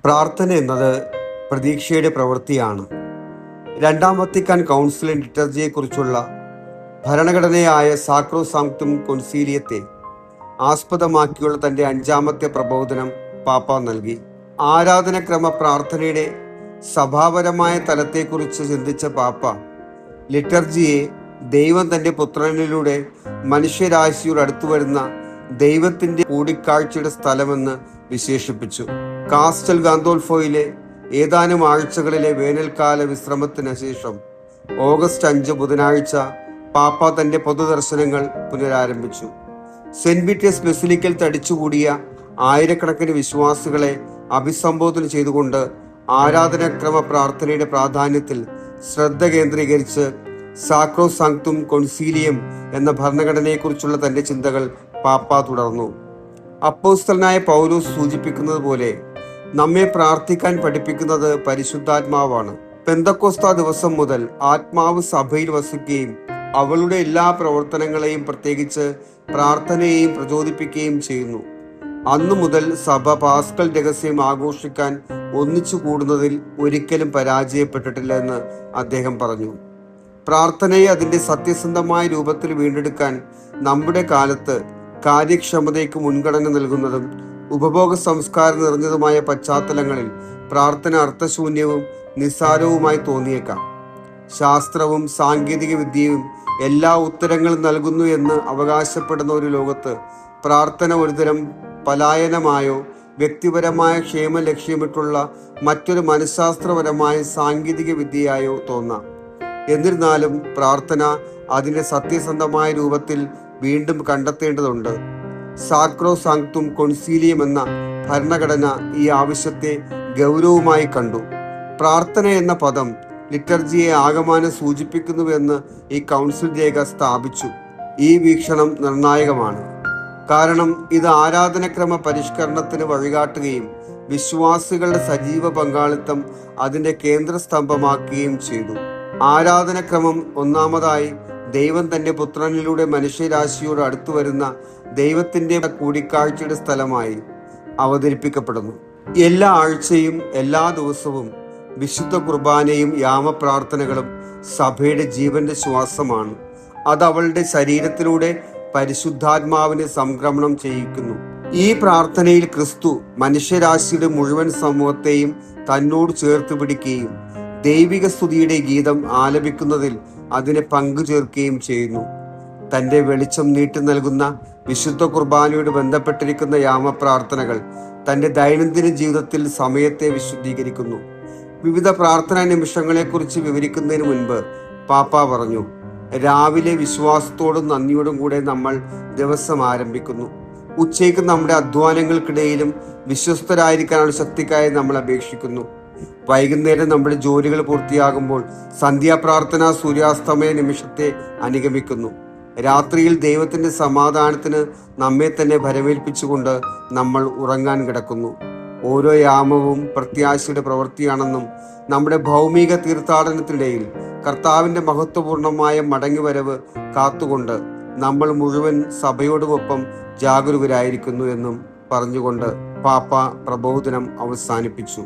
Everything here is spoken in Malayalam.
പ്രാർത്ഥന എന്നത് പ്രതീക്ഷയുടെ പ്രവൃത്തിയാണ്. രണ്ടാം വത്തിക്കാൻ കൗൺസിൽ ലിറ്റർജിയെക്കുറിച്ചുള്ള ഭരണഘടനയായ സാക്രോസാങ്ക്തും കൊൻസീലിയത്തെ ആസ്പദമാക്കിയുള്ള തൻ്റെ 5ാമത്തെ പ്രബോധനം പാപ്പ നൽകി. ആരാധനക്രമ പ്രാർത്ഥനയുടെ സഭാപരമായ തലത്തെക്കുറിച്ച് ചിന്തിച്ച പാപ്പ ലിറ്റർജിയെ ദൈവം തൻ്റെ പുത്രനിലൂടെ മനുഷ്യരാശിയോട് അടുത്തു വരുന്ന ദൈവത്തിൻ്റെ കൂടിക്കാഴ്ചയുടെ സ്ഥലമെന്ന് വിശേഷിപ്പിച്ചു. കാസ്റ്റൽ ഗാന്തോൾഫോയിലെ ഏതാനും ആഴ്ചകളിലെ വേനൽക്കാല വിശ്രമത്തിന് ശേഷം ഓഗസ്റ്റ് 5 ബുധനാഴ്ച പാപ്പ തന്റെ പൊതുദർശനങ്ങൾ പുനരാരംഭിച്ചു. സെന്റ് പീറ്റേഴ്സ് ബസിലിക്കൽ തടിച്ചുകൂടിയ ആയിരക്കണക്കിന് വിശ്വാസികളെ അഭിസംബോധന ചെയ്തുകൊണ്ട് ആരാധനാക്രമ പ്രാർത്ഥനയുടെ പ്രാധാന്യത്തിൽ ശ്രദ്ധ കേന്ദ്രീകരിച്ച് സാക്രോസാങ്ക്തും കൊൻസീലിയം എന്ന ഭരണഘടനയെക്കുറിച്ചുള്ള തന്റെ ചിന്തകൾ പാപ്പ തുടർന്നു. അപ്പോസ്തലനായ പൗലോസ് സൂചിപ്പിക്കുന്നത് പോലെ നമ്മെ പ്രാർത്ഥിക്കാൻ പഠിപ്പിക്കുന്നത് പരിശുദ്ധാത്മാവാണ്. പെന്തക്കോസ്ത ദിവസം മുതൽ ആത്മാവ് സഭയിൽ വസിക്കുകയും അവളുടെ എല്ലാ പ്രവർത്തനങ്ങളെയും പ്രത്യേകിച്ച് പ്രാർത്ഥനയെയും പ്രചോദിപ്പിക്കുകയും ചെയ്യുന്നു. അന്നു മുതൽ സഭ പാസ്കൽ രഹസ്യം ആഘോഷിക്കാൻ ഒന്നിച്ചു കൂടുന്നതിൽ ഒരിക്കലും പരാജയപ്പെട്ടിട്ടില്ല എന്ന് അദ്ദേഹം പറഞ്ഞു. പ്രാർത്ഥനയെ അതിന്റെ സത്യസന്ധമായ രൂപത്തിൽ വീണ്ടെടുക്കാൻ നമ്മുടെ കാലത്ത് കാര്യക്ഷമതയ്ക്ക് മുൻഗണന നൽകുന്നതും ഉപഭോഗ സംസ്കാരം നിറഞ്ഞതുമായ പശ്ചാത്തലങ്ങളിൽ പ്രാർത്ഥന അർത്ഥശൂന്യവും നിസ്സാരവുമായി തോന്നിയേക്കാം. ശാസ്ത്രവും സാങ്കേതിക വിദ്യയും എല്ലാ ഉത്തരങ്ങളും നൽകുന്നു എന്ന് അവകാശപ്പെടുന്ന ഒരു ലോകത്ത് പ്രാർത്ഥന ഒരുതരം പലായനമായോ വ്യക്തിപരമായ ക്ഷേമം ലക്ഷ്യമിട്ടുള്ള മറ്റൊരു മനഃശാസ്ത്രപരമായ സാങ്കേതിക വിദ്യയായോ തോന്നാം. എന്നിരുന്നാലും പ്രാർത്ഥന അതിന്റെ സത്യസന്ധമായ രൂപത്തിൽ വീണ്ടും കണ്ടെത്തേണ്ടതുണ്ട്. സാക്രോസാങ്ക്തും കൊൻസീലിയം എന്ന ഭരണഘടന ഈ ആവശ്യത്തെ ഗൗരവമായി കണ്ടു. പ്രാർത്ഥന എന്ന പദം ലിറ്റർജിയെ ആകമാനം സൂചിപ്പിക്കുന്നുവെന്ന് ഈ കൗൺസിൽ രേഖ സ്ഥാപിച്ചു. ഈ വീക്ഷണം നിർണായകമാണ്. കാരണം ഇത് ആരാധനക്രമ പരിഷ്കരണത്തിന് വഴികാട്ടുകയും വിശ്വാസികളുടെ സജീവ പങ്കാളിത്തം അതിന്റെ കേന്ദ്രസ്തംഭമാക്കുകയും ചെയ്തു. ആരാധനക്രമം ഒന്നാമതായി ദൈവം തന്റെ പുത്രനിലൂടെ മനുഷ്യരാശിയോട് അടുത്തു വരുന്ന ദൈവത്തിന്റെ കൂടിക്കാഴ്ചയുടെ സ്ഥലമായി അവതരിപ്പിക്കപ്പെടുന്നു. എല്ലാ ആഴ്ചയും എല്ലാ ദിവസവും വിശുദ്ധ കുർബാനയും യാമപ്രാർത്ഥനകളും സഭയുടെ ജീവന്റെ ശ്വാസമാണ്. അത് അവളുടെ ശരീരത്തിലൂടെ പരിശുദ്ധാത്മാവിനെ സംക്രമണം ചെയ്യിക്കുന്നു. ഈ പ്രാർത്ഥനയിൽ ക്രിസ്തു മനുഷ്യരാശിയുടെ മുഴുവൻ സമൂഹത്തെയും തന്നോട് ചേർത്ത് പിടിക്കുകയും ദൈവിക സ്തുതിയുടെ ഗീതം ആലപിക്കുന്നതിൽ അതിനെ പങ്കുചേർക്കുകയും ചെയ്യുന്നു. തന്റെ വെളിച്ചം നീട്ടി നൽകുന്ന വിശുദ്ധ കുർബാനയോട് ബന്ധപ്പെട്ടിരിക്കുന്ന യാമപ്രാർത്ഥനകൾ തന്റെ ദൈനംദിന ജീവിതത്തിൽ സമയത്തെ വിശുദ്ധീകരിക്കുന്നു. വിവിധ പ്രാർത്ഥനാ നിമിഷങ്ങളെക്കുറിച്ച് വിവരിക്കുന്നതിന് മുൻപ് പാപ്പ പറഞ്ഞു, രാവിലെ വിശ്വാസത്തോടും നന്ദിയോടും കൂടെ നമ്മൾ ദിവസം ആരംഭിക്കുന്നു. ഉച്ചയ്ക്ക് നമ്മുടെ അധ്വാനങ്ങൾക്കിടയിലും വിശ്വസ്തരായിരിക്കാനുള്ള ശക്തിക്കായി നമ്മൾ അപേക്ഷിക്കുന്നു. വൈകുന്നേരം നമ്മുടെ ജോലികൾ പൂർത്തിയാകുമ്പോൾ സന്ധ്യാപ്രാർത്ഥന സൂര്യാസ്തമയ നിമിഷത്തെ അനുഗമിക്കുന്നു. രാത്രിയിൽ ദൈവത്തിന്റെ സമാധാനത്തിന് നമ്മെ തന്നെ ഭരമേൽപ്പിച്ചുകൊണ്ട് നമ്മൾ ഉറങ്ങാൻ കിടക്കുന്നു. ഓരോ യാമവും പ്രത്യാശയുടെ പ്രവൃത്തിയാണെന്നും നമ്മുടെ ഭൗമിക തീർത്ഥാടനത്തിനിടയിൽ കർത്താവിന്റെ മഹത്വപൂർണമായ മടങ്ങിവരവ് കാത്തുകൊണ്ട് നമ്മൾ മുഴുവൻ സഭയോടുമൊപ്പം ജാഗരൂകരായിരിക്കുന്നു എന്നും പറഞ്ഞുകൊണ്ട് പാപ്പ പ്രബോധനം അവസാനിപ്പിച്ചു.